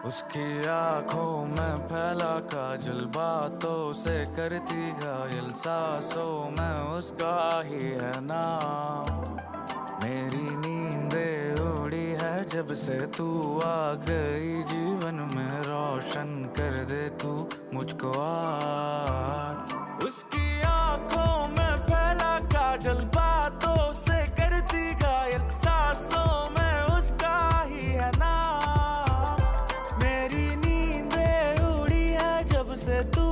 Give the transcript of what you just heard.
उसकी आंखों में फैला काजल, बातों से करती घायल, सांसों में उसका ही है नाम। मेरी नींदें उड़ी है जब से तू आ गई जीवन में, रोशन कर दे तू मुझको आज। उसकी आंखों में फैला काजल, बातों से करती घायल, सांसों में उसका ही है नाम। मेरी नींदें उड़ी है जब से तू